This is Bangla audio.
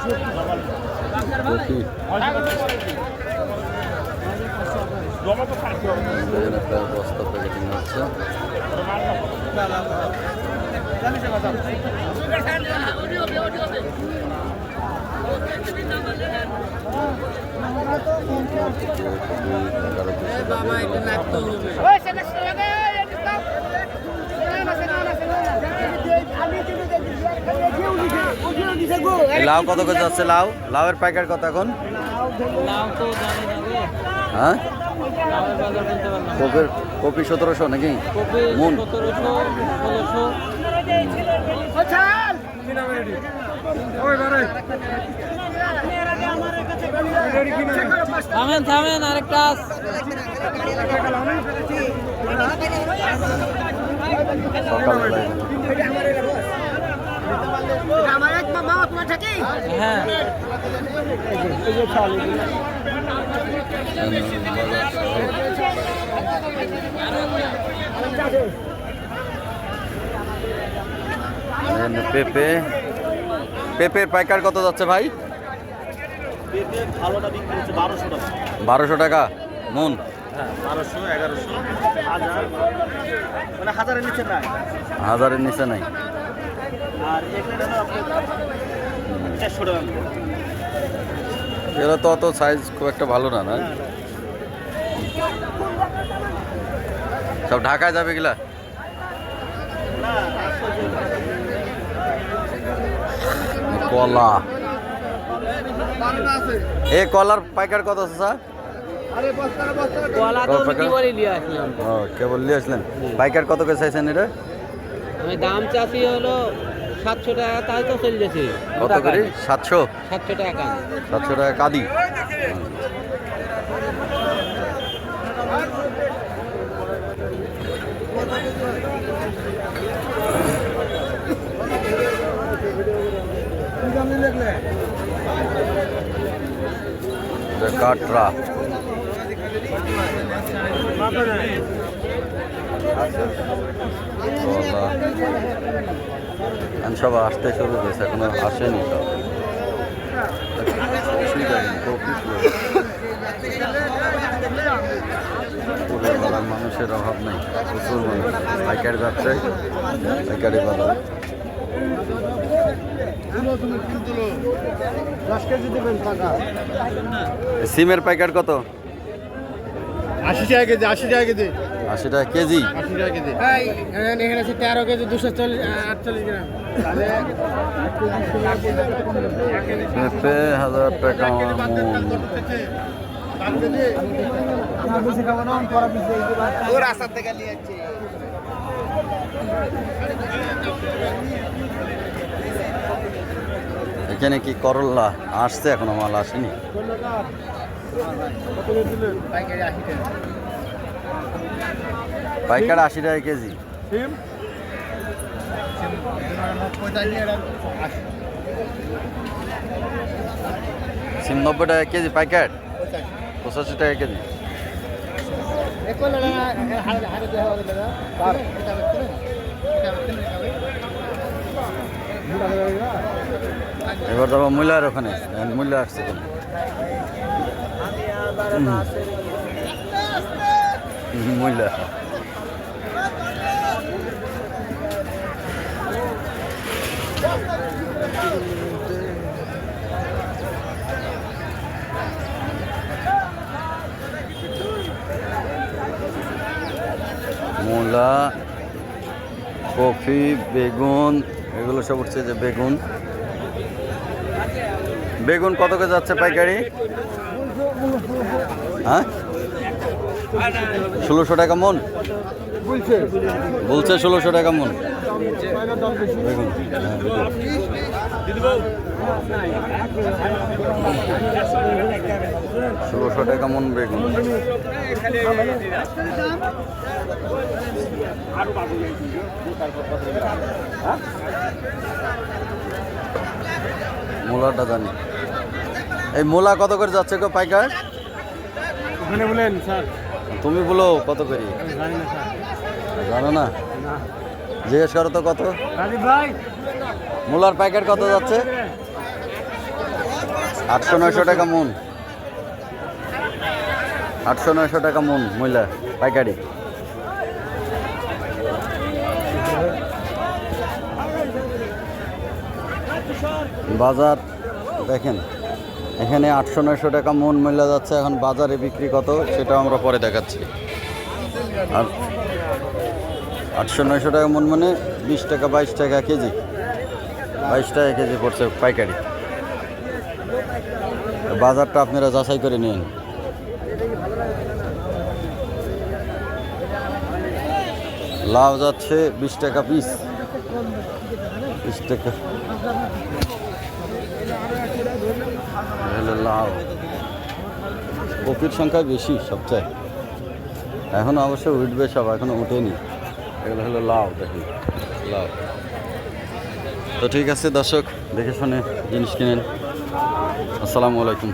কপি একটা বস্তা প্যাকেটিং হচ্ছে। লাউ কত করে যাচ্ছে? লাউ লাউয়ের প্যাকেট কত এখন? হ্যাঁ কপির কপি 1700 নাকি মন? থামেন থামেন আরেকটা সকালবেলায় হ্যাঁ পেঁপে পেঁপের পাইকার কত যাচ্ছে ভাই? 1200 টাকা মন। 1200 1100 1000 মানে 1000-এর নিচে নাই। 1000-এর নিচে নাই। আর এখানে হলো আপনার 400 টাকা। এরা তো অত সাইজ খুব একটা ভালো না, না সব ঢাকায় যাবে গেলা। কলা এ কলার পাইকার কত আছে স্যার? কেবল নিয়ে আসলেন। পাইকার কত করে চাইছেন এটা? আমি দাম চাষি হলো 700 টাকা, তাই তো চলে গেছে। কত করে? 700 টাকা। 700 টাকা কাদি। কাটরা সব আসতে শুরু করেছে, এখনো আসেনি সব। মানুষের অভাব নেই, প্রচুর মানুষ। পাইকারি ব্যবসায়ী, পাইকারি বাজার। সিমের প্যাকেট কত? 80 টাকা কেজি। 80 টাকা কেজি। 80 টাকা কেজি। 80 টাকা কেজি। এখানে আছে 13 কেজি 248 গ্রাম। পেঁপে 1000 টাকা মন। এখানে কি করল্লা আসছে? এখনো মাল আসেনি। পাইকার 80 টাকা কেজি। সিম 90 টাকা কেজি পাইকার। 85 টাকা কেজি। এবার যাবো মূল্যার ওখানে। মূল্য আসছে মূল্য। মূলা, কফি, বেগুন, এগুলো সব উঠছে। যে বেগুন, বেগুন কত করে যাচ্ছে পাইকারি? হ্যাঁ 1600 টাকা মন বলছে। 1600 টাকা মন বেগুন। 1600 টাকা মন বেগুন। মূলাটা জানি। এই মূলা কত করে যাচ্ছে গো পাইকার? ওখানে বলেন স্যার। তুমি বলো কত করে? জানো না? জিজ্ঞেস করো তো কত। রাজীব ভাই মূলার প্যাকেট কত যাচ্ছে? 800-900 টাকা মন, 800-900 টাকা মন মূলা পাইকারি। বাজার দেখেন, এখানে 800-900 টাকা মন মূল্য যাচ্ছে। এখন বাজারে বিক্রি কত সেটাও আমরা পরে দেখাচ্ছি। আর 800-900 টাকা মন মানে 20 টাকা 22 টাকা কেজি, 22 টাকা কেজি পড়ছে পাইকারি। বাজারটা আপনারা যাচাই করে নিন। লাউ যাচ্ছে 20 টাকা পিস, 20 টাকা লাউ। কপির সংখ্যা বেশি সবচেয়ে, এখন অবশ্য উঠবে সব, এখনো উঠেনি। এগুলো হলো লাউ, দেখুন লাউ। তো ঠিক আছে দর্শক, দেখে শুনে জিনিস কিনেন। আসসালামু আলাইকুম।